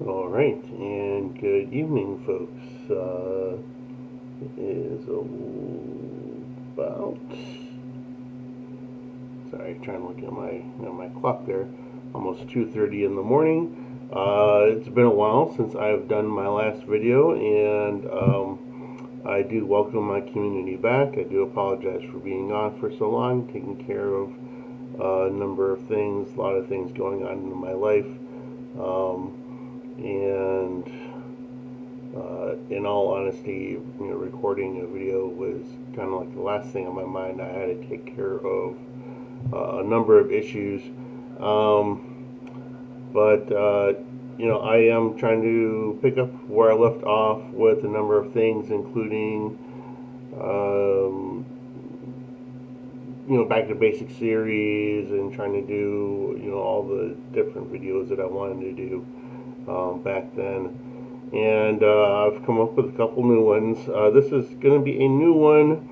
All right, and good evening, folks. It is about, sorry, trying to look at my clock there. Almost 2:30 in the morning. It's been a while since I've done my last video, and I do welcome my community back. I do apologize for being on for so long, taking care of a number of things, a lot of things going on in my life. And in all honesty, recording a video was kind of like the last thing on my mind. I had to take care of a number of issues, but I am trying to pick up where I left off with a number of things, including back to basic series, and trying to do all the different videos that I wanted to do back then. And I've come up with a couple new ones. This is going to be a new one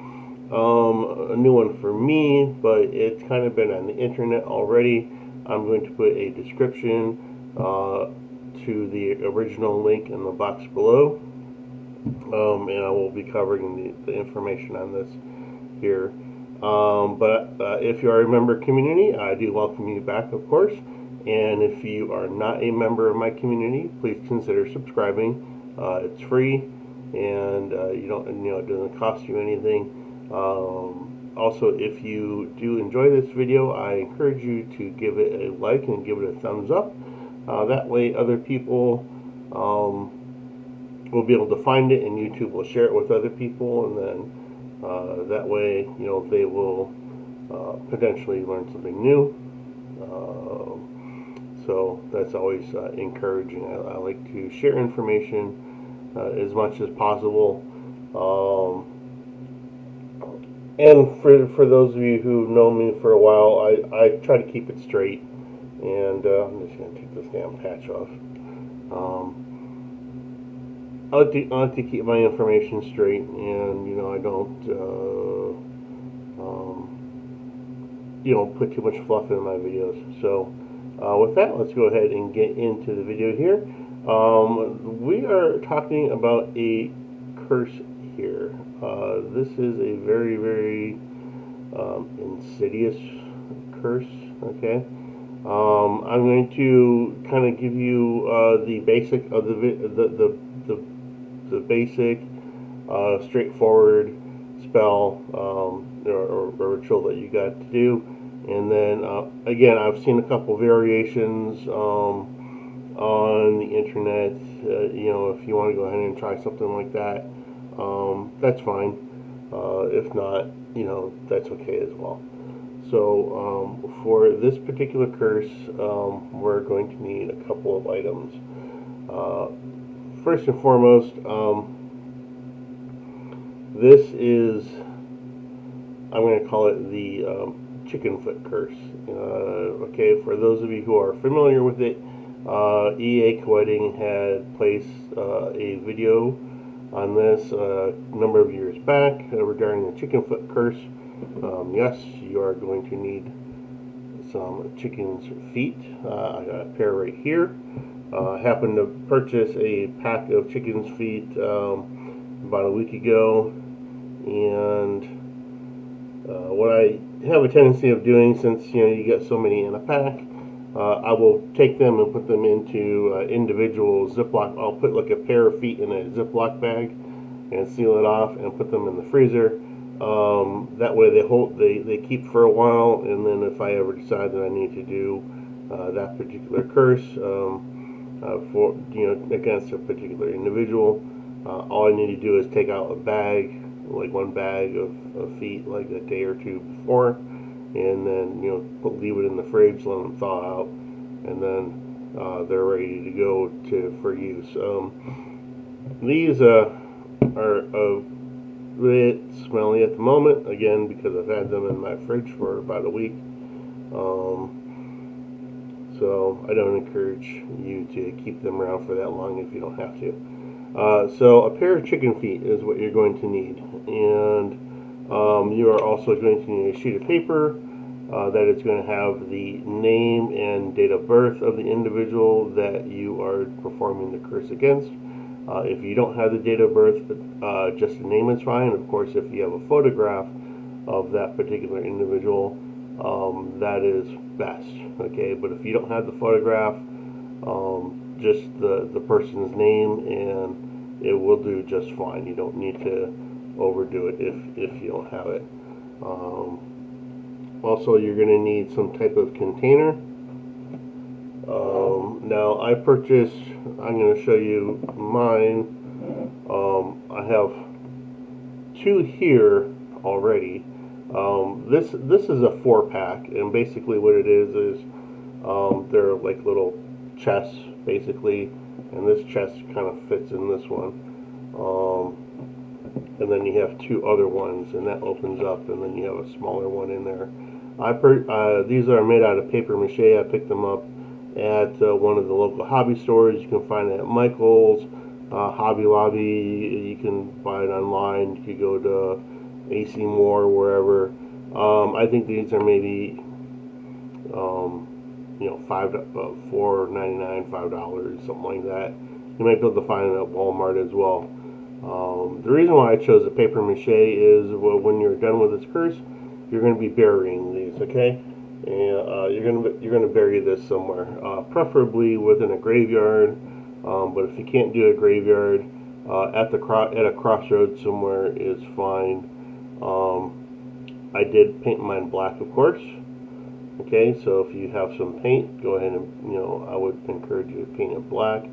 for me, but it's kind of been on the internet already. I'm going to put a description to the original link in the box below, and I will be covering the information on this here. But if you are a member community, I do welcome you back, of course. And if you are not a member of my community, please consider subscribing. It's free, and you don't, it doesn't cost you anything. Also, if you do enjoy this video, I encourage you to give it a like and give it a thumbs up. That way, other people will be able to find it, and YouTube will share it with other people, and then that way, they will potentially learn something new. So that's always encouraging. I like to share information as much as possible. And for those of you who've known me for a while, I try to keep it straight. And I'm just going to take this damn patch off. I like to keep my information straight, and I don't put too much fluff in my videos. So with that, let's go ahead and get into the video here. We are talking about a curse here. This is a very, very insidious curse. Okay. I'm going to kind of give you the basic of the basic, straightforward spell or ritual that you got to do. And then, again, I've seen a couple variations on the internet. If you want to go ahead and try something like that, that's fine. If not, that's okay as well. So, for this particular curse, we're going to need a couple of items. First and foremost, this is, I'm going to call it the chicken foot curse. Okay, for those of you who are familiar with it, EA Koetting had placed a video on this a number of years back regarding the chicken foot curse. Yes, you are going to need some chicken's feet. I got a pair right here. I happened to purchase a pack of chicken's feet about a week ago, and what I have a tendency of doing, since you get so many in a pack, I will take them and put them into individual Ziploc. I'll put like a pair of feet in a Ziploc bag and seal it off and put them in the freezer. That way they keep for a while, and then if I ever decide that I need to do that particular curse for against a particular individual, all I need to do is take out a bag, like one bag of feet, like a day or two before, and then leave it in the fridge, let them thaw out, and then they're ready to go for use. These are a bit smelly at the moment, again because I've had them in my fridge for about a week. So I don't encourage you to keep them around for that long if you don't have to. So a pair of chicken feet is what you're going to need, and you are also going to need a sheet of paper, that it's going to have the name and date of birth of the individual that you are performing the curse against. If you don't have the date of birth, just the name is fine. Of course, if you have a photograph of that particular individual, that is best. Okay, but if you don't have the photograph, just the person's name, and it will do just fine. You don't need to overdo it if you don't have it. Also, you're going to need some type of container. Now, I purchased, I'm going to show you mine. I have two here already. This is a 4-pack, and basically what it is they're like little chests, basically, and this chest kind of fits in this one. And then you have two other ones, and that opens up, and then you have a smaller one in there. These are made out of paper mache. I picked them up at one of the local hobby stores. You can find it at Michael's, Hobby Lobby. You can buy it online. You could go to AC Moore, wherever. I think these are maybe $4.99, $5, something like that. You might be able to find it at Walmart as well. The reason why I chose the paper mache is, well, when you're done with this curse, you're going to be burying these, okay? And you're going to bury this somewhere, preferably within a graveyard. But if you can't do a graveyard, at a crossroads somewhere is fine. I did paint mine black, of course. Okay, so if you have some paint, go ahead and, I would encourage you to paint it black.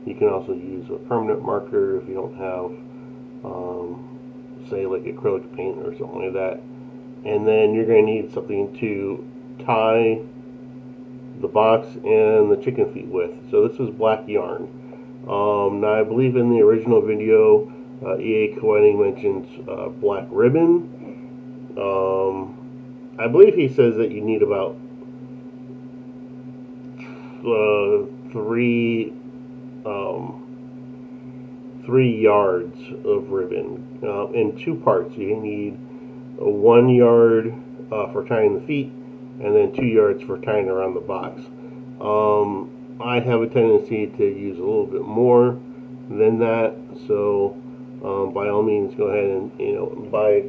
You can also use a permanent marker if you don't have, say, like acrylic paint or something like that. And then you're going to need something to tie the box and the chicken feet with. So this is black yarn. Now, I believe in the original video, EA Koetting mentions black ribbon. I believe he says that you need about 3 yards of ribbon in 2 parts. You need 1 yard for tying the feet, and then 2 yards for tying around the box. I have a tendency to use a little bit more than that, so by all means, go ahead and buy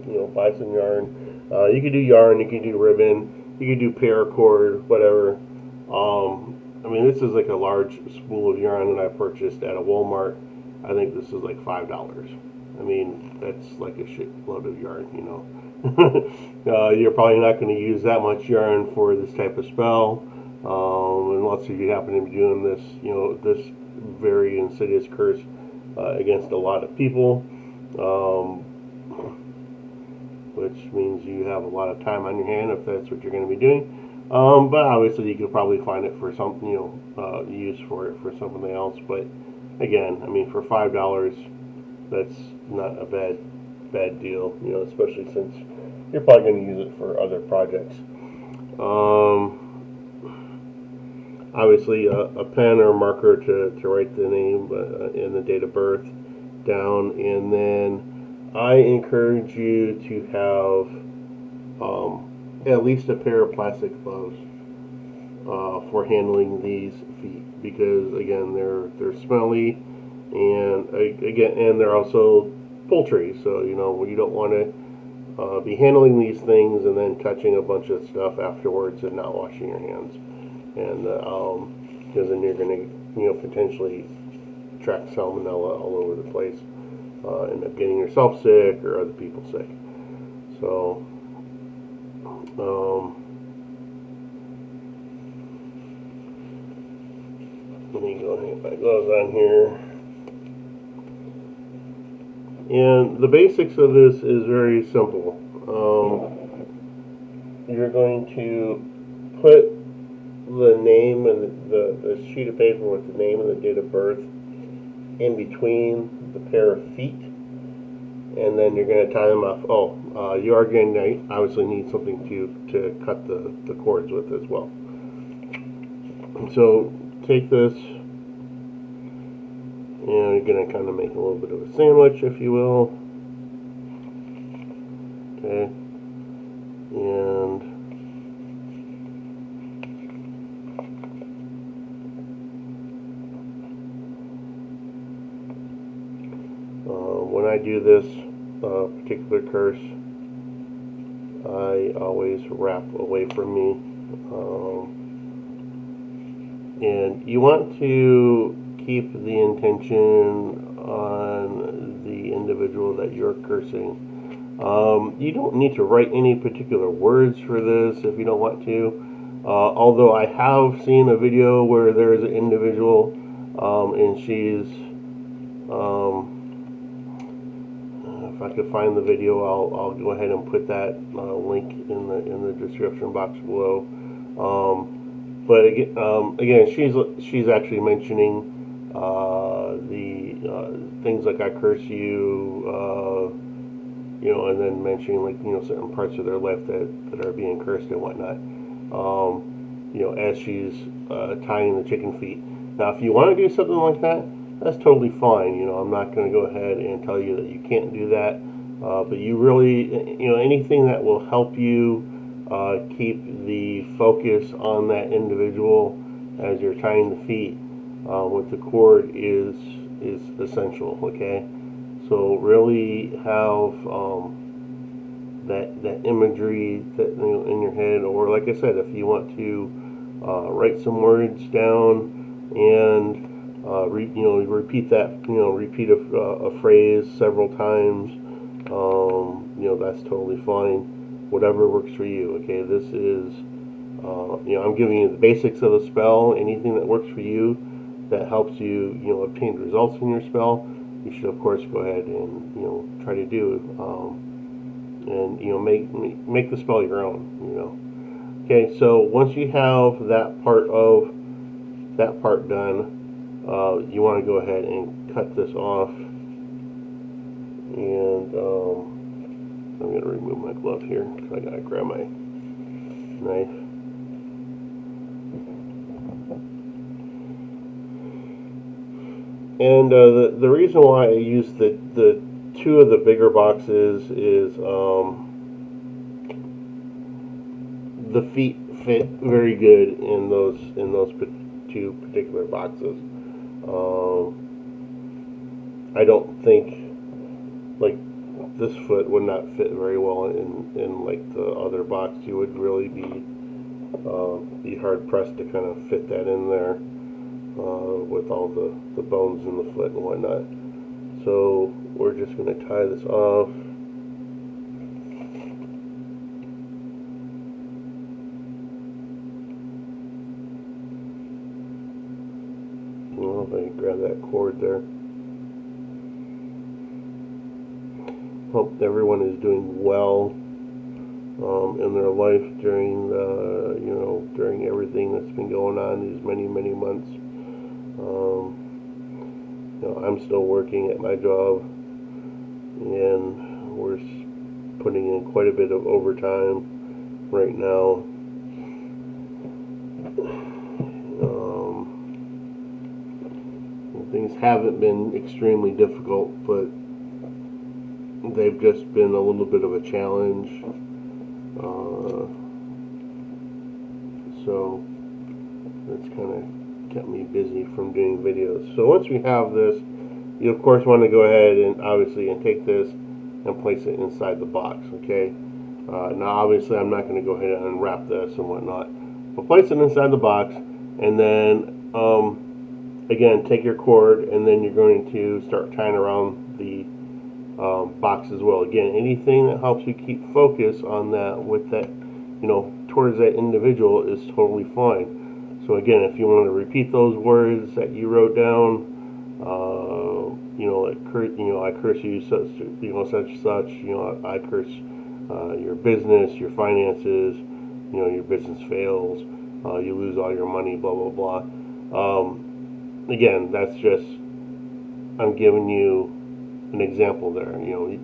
some yarn. You can do yarn, you can do ribbon, you can do paracord, whatever. I mean, this is like a large spool of yarn that I purchased at a Walmart. I think this is like $5. I mean, that's like a shitload of yarn, You're probably not going to use that much yarn for this type of spell, unless you happen to be doing this, this very insidious curse against a lot of people, which means you have a lot of time on your hand if that's what you're going to be doing. But obviously you could probably find it for some, use for it for something else. But again, I mean, for $5, that's not a bad deal, especially since you're probably going to use it for other projects. Obviously, a pen or marker to write the name and the date of birth down, and then I encourage you to have at least a pair of plastic gloves for handling these feet, because again, they're smelly, and they're also poultry, so you don't want to be handling these things and then touching a bunch of stuff afterwards and not washing your hands, and because then you're going to potentially track salmonella all over the place, end up getting yourself sick or other people sick. So let me go ahead and put my gloves on here. And the basics of this is very simple. You're going to put the name and the sheet of paper with the name and the date of birth in between the pair of feet, and then you're going to tie them off. You are going to obviously need something to cut the cords with as well. So take this, and you're going to kind of make a little bit of a sandwich, if you will. Okay, and I do this particular curse, I always wrap away from me. And you want to keep the intention on the individual that you're cursing. You don't need to write any particular words for this if you don't want to. Although I have seen a video where there is an individual and she's, if I could find the video, I'll go ahead and put that link in the description box below. But again, she's actually mentioning the things like I curse you, and then mentioning like certain parts of their life that are being cursed and whatnot. As she's tying the chicken feet. Now, if you want to do something like that, that's totally fine. I'm not going to go ahead and tell you that you can't do that. But you really, anything that will help you keep the focus on that individual as you're tying the feet with the cord is essential. Okay, so really have that imagery that in your head, or like I said, if you want to write some words down and repeat that, repeat a phrase several times, that's totally fine. Whatever works for you. Okay, this is, I'm giving you the basics of the spell. Anything that works for you, that helps you, obtain results in your spell, you should of course go ahead and try to do, and make the spell your own. Okay, so once you have that part done, you want to go ahead and cut this off, and I'm going to remove my glove here because I got to grab my knife. And the reason why I use the two of the bigger boxes is the feet fit very good in those two particular boxes. I don't think like this foot would not fit very well in like the other box. You would really be hard pressed to kind of fit that in there with all the bones in the foot and whatnot. So we're just going to tie this off. Well, if I can grab that cord there. Hope everyone is doing well in their life during during everything that's been going on these many months. I'm still working at my job, and we're putting in quite a bit of overtime right now. Things haven't been extremely difficult, but they've just been a little bit of a challenge. So that's kind of kept me busy from doing videos. So once we have this, you of course want to go ahead and obviously take this and place it inside the box. Okay. Now obviously I'm not going to go ahead and unwrap this and whatnot, but place it inside the box, and then again take your cord, and then you're going to start tying around the box as well. Again, anything that helps you keep focus on that with that, towards that individual is totally fine. So again, if you want to repeat those words that you wrote down, I curse you such, I curse your business, your finances, your business fails, you lose all your money, blah blah blah. Again, that's just, I'm giving you an example there. You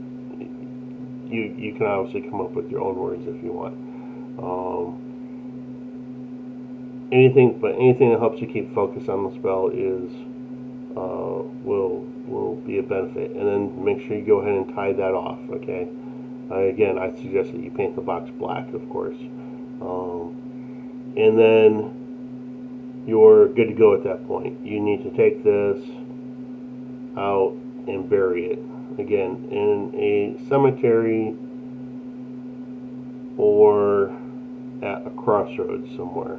can obviously come up with your own words if you want. Anything that helps you keep focus on the spell is will be a benefit. And then make sure you go ahead and tie that off. Okay. Again, I suggest that you paint the box black, of course, and then you're good to go at that point. You need to take this out and bury it. again, in a cemetery or at a crossroads somewhere.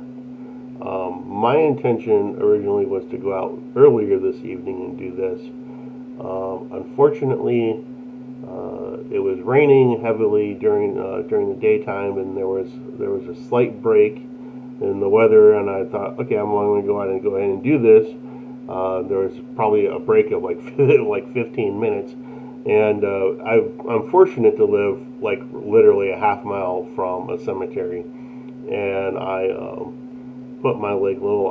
My intention originally was to go out earlier this evening and do this. Unfortunately, it was raining heavily during the daytime, and there was a slight break in the weather, and I thought, okay, I'm going to go ahead and do this. There was probably a break of like like 15 minutes, and I'm fortunate to live like literally a half mile from a cemetery, and I put my like little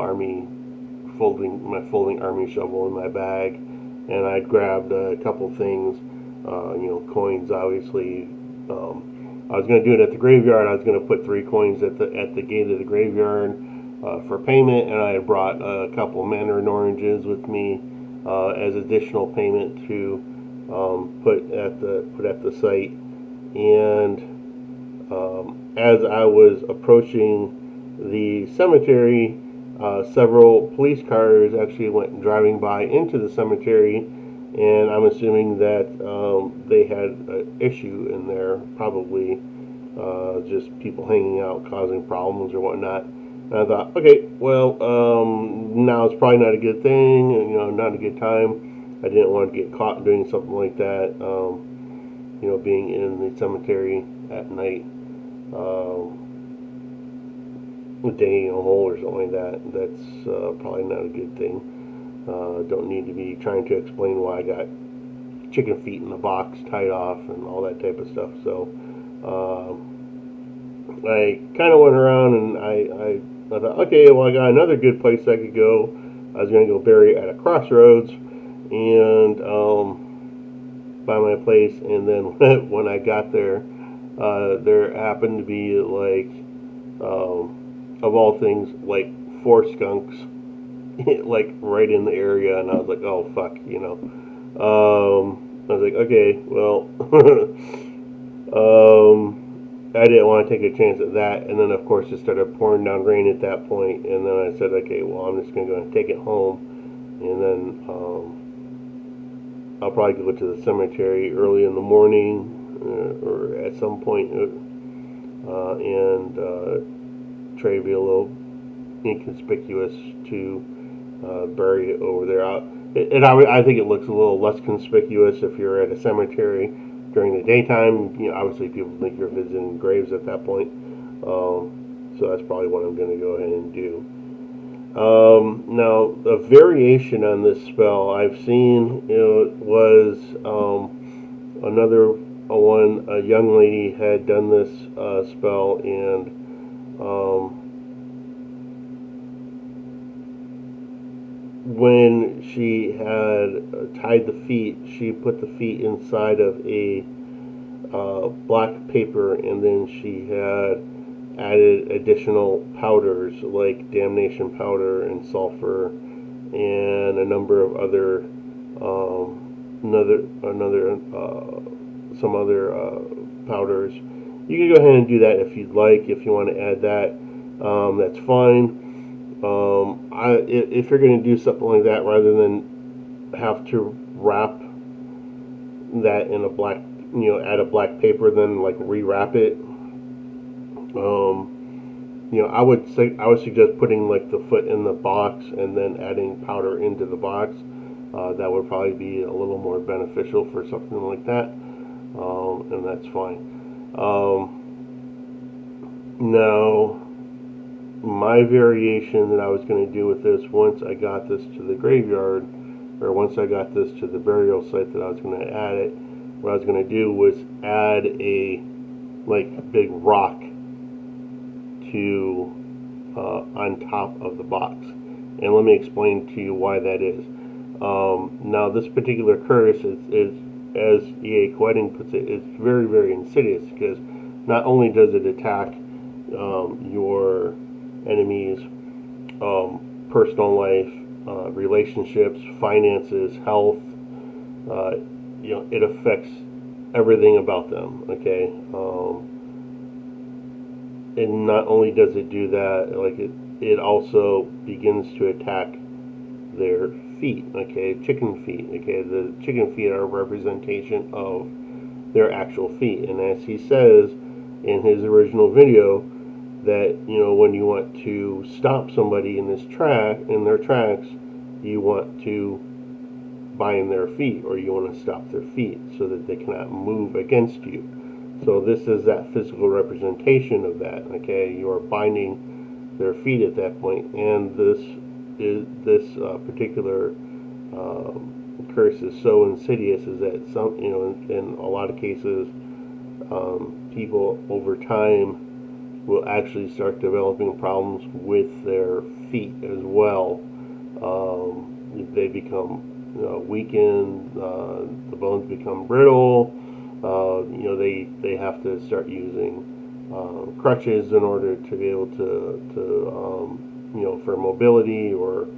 folding army shovel in my bag, and I grabbed a couple things, coins, obviously. I was going to do it at the graveyard. I was going to put 3 coins at the gate of the graveyard for payment, and I had brought a couple of mandarin oranges with me as additional payment to put at the site. And as I was approaching the cemetery, several police cars actually went driving by into the cemetery, and I'm assuming that they had an issue in there, probably just people hanging out causing problems or whatnot. And I thought, okay, well, now it's probably not a good thing, not a good time. I didn't want to get caught doing something like that, being in the cemetery at night. Digging a hole or something like that. That's probably not a good thing. Don't need to be trying to explain why I got chicken feet in the box tied off and all that type of stuff. So I kind of went around, and I thought, okay, well, I got another good place I could go. I was going to go bury at a crossroads and by my place, and then when I got there, there happened to be like of all things, like 4 skunks, like right in the area, and I was like, oh fuck, I was like, okay, well, I didn't want to take a chance at that, and then of course it started pouring down rain at that point, and then I said, okay, well, I'm just gonna go and take it home, and then I'll probably go to the cemetery early in the morning or at some point, and try to be a little inconspicuous to bury it over there. I think it looks a little less conspicuous if you're at a cemetery during the daytime. Obviously people think you're visiting graves at that point. So that's probably what I'm going to go ahead and do. Now, a variation on this spell I've seen, was another one. A young lady had done this spell, and when she had tied the feet, she put the feet inside of a black paper, and then she had added additional powders like damnation powder and sulfur and a number of other some other powders. You can go ahead and do that if you'd like. If you want to add that, that's fine. If you're going to do something like that, rather than have to wrap that in a black, add a black paper, then like rewrap it. I would suggest putting like the foot in the box and then adding powder into the box. That would probably be a little more beneficial for something like that, and that's fine. Now, my variation that I was going to do with this, once I got this to the graveyard, or once I got this to the burial site that I was going to add it, what I was going to do was add a like big rock to on top of the box. And let me explain to you why that is. Now, this particular curse is as E.A. Koetting puts it, it's very, very insidious, because not only does it attack your enemies' personal life, relationships, finances, health, it affects everything about them, okay? And not only does it do that, like it also begins to attack their feet, okay, chicken feet, okay. The chicken feet are a representation of their actual feet, and as he says in his original video, that when you want to stop somebody in their tracks, you want to bind their feet, or you want to stop their feet so that they cannot move against you. So this is that physical representation of that. Okay, you are binding their feet at that point, and this particular curse is so insidious, is that some in a lot of cases, people over time will actually start developing problems with their feet as well. They become weakened, the bones become brittle. They have to start using crutches in order to be able to for mobility or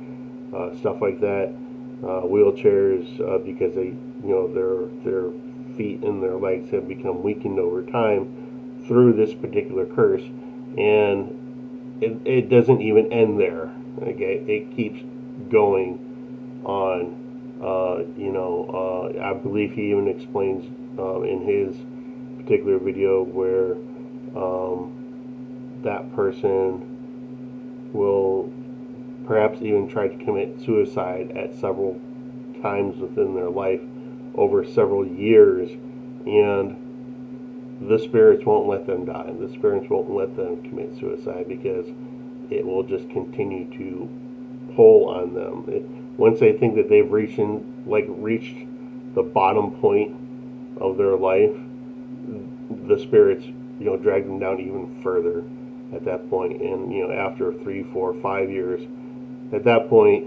stuff like that. Wheelchairs, because their feet and their legs have become weakened over time through this particular curse, and it doesn't even end there. Okay, it keeps going on. I believe he even explains in his particular video where that person will perhaps even try to commit suicide at several times within their life over several years, and the spirits won't let them die. The spirits won't let them commit suicide because it will just continue to pull on them. Once they think that they've reached the bottom point of their life, the spirits drag them down even further at that point. And after 3, 4, 5 years, at that point,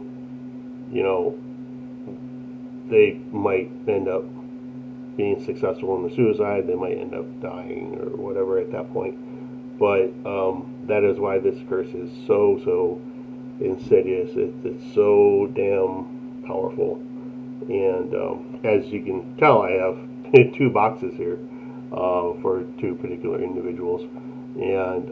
they might end up being successful in the suicide. They might end up dying or whatever at that point. But that is why this curse is so insidious. It's so damn powerful. And as you can tell, I have 2 boxes here for 2 particular individuals. And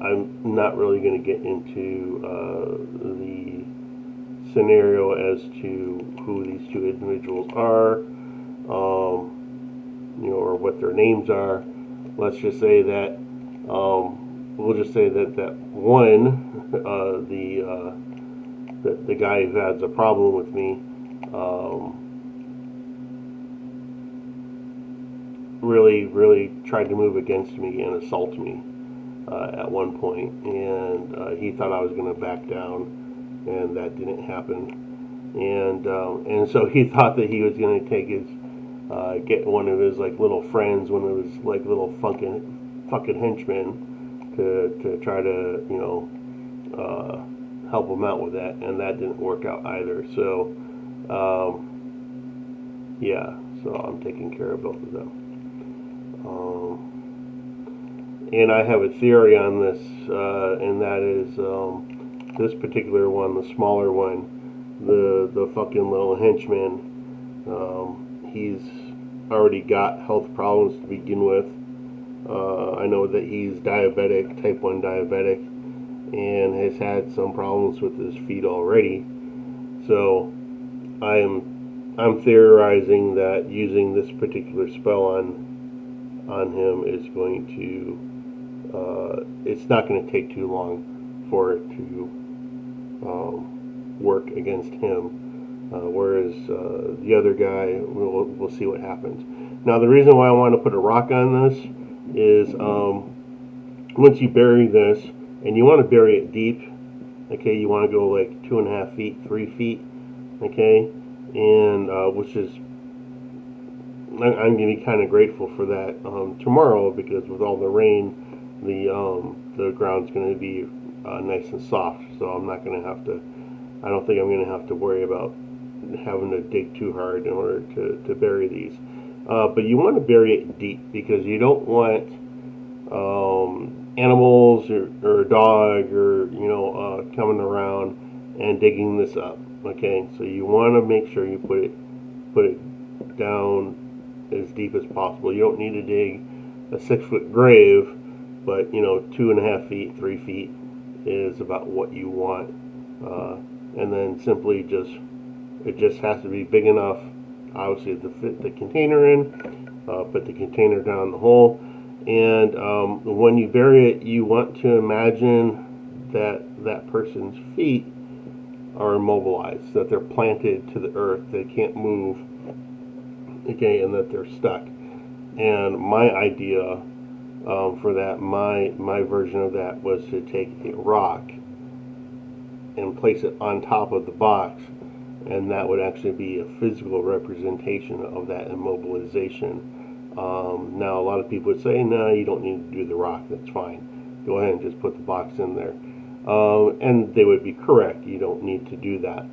I'm not really going to get into the scenario as to who these 2 individuals are, or what their names are. Let's just say that we'll just say that one, the guy who has a problem with me, really tried to move against me and assault me at one point, and he thought I was going to back down, and that didn't happen. And so he thought that he was going to take his get one of his little friends, one of his little fucking henchmen to try to help him out with that, and that didn't work out either. So so I'm taking care of both of them. And I have a theory on this, and that is this particular one, the smaller one, the fucking little henchman. He's already got health problems to begin with. I know that he's diabetic, type 1 diabetic, and has had some problems with his feet already. So I'm theorizing that using this particular spell on him is going to it's not going to take too long for it to work against him, whereas the other guy, we'll see what happens. Now, the reason why I want to put a rock on this is once you bury this, and you want to bury it deep, okay, you want to go 2.5 feet, 3 feet, okay, and which is, I'm going to be kind of grateful for that tomorrow, because with all the rain, the ground's going to be nice and soft, so I'm not going to have to, I don't think I'm going to have to worry about having to dig too hard in order to bury these. But you want to bury it deep, because you don't want animals or a dog or coming around and digging this up. Okay, so you want to make sure you put it down as deep as possible. You don't need to dig a 6-foot grave, but 2.5 feet, 3 feet is about what you want, and then simply it just has to be big enough, obviously, to fit the container in. Put the container down the hole, and when you bury it, you want to imagine that that person's feet are immobilized, that they're planted to the earth, they can't move, okay, and that they're stuck. And my idea for that, my version of that was to take a rock and place it on top of the box, and that would actually be a physical representation of that immobilization. Now, a lot of people would say, no, you don't need to do the rock, that's fine. Go ahead and just put the box in there. And they would be correct, you don't need to do that.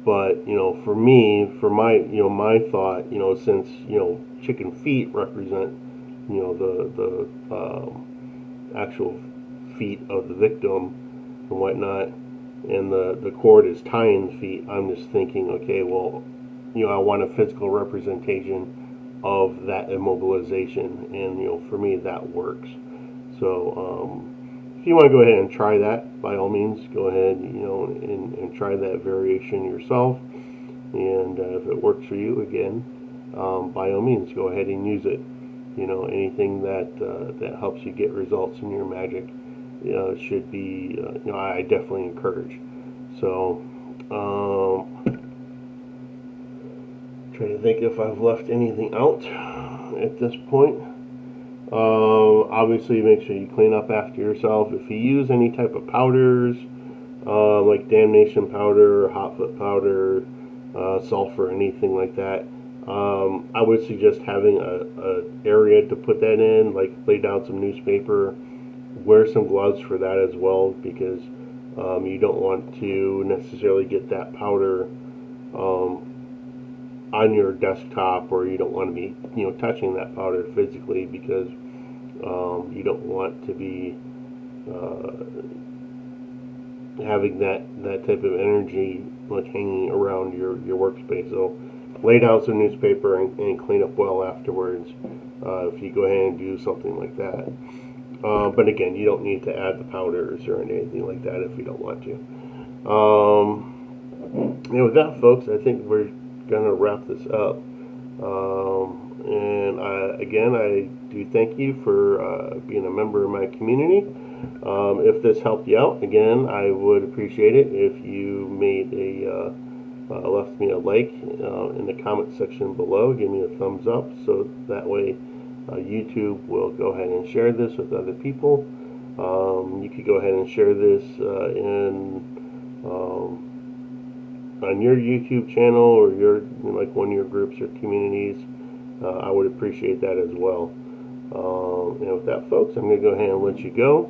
But, for me, for my thought, since, chicken feet represent, the actual feet of the victim and whatnot, and the cord is tying the feet, I'm just thinking, okay, well, I want a physical representation of that immobilization, and for me that works. So if you want to go ahead and try that, by all means, go ahead, and try that variation yourself. And if it works for you, again, by all means, go ahead and use it. Anything that helps you get results in your magic should be, I definitely encourage. So, trying to think if I've left anything out at this point. Obviously, make sure you clean up after yourself. If you use any type of powders, like damnation powder, hot foot powder, sulfur, anything like that, I would suggest having a area to put that in, like lay down some newspaper, wear some gloves for that as well, because you don't want to necessarily get that powder on your desktop, or you don't want to be touching that powder physically, because you don't want to be having that type of energy like hanging around your workspace. So lay down some newspaper and clean up well afterwards if you go ahead and do something like that. But again, you don't need to add the powders or anything like that if you don't want to. And with that, folks, I think we're gonna wrap this up. And again, I do thank you for being a member of my community. If this helped you out, again, I would appreciate it if you made left me a like in the comment section below. Give me a thumbs up, so that way YouTube will go ahead and share this with other people. You could go ahead and share this on your YouTube channel, or one of your groups or communities. I would appreciate that as well. And with that, folks, I'm going to go ahead and let you go.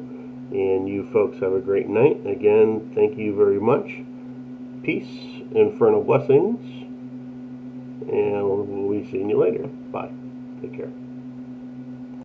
And you folks have a great night. Again, thank you very much. Peace, infernal blessings, and we'll be seeing you later. Bye. Take care.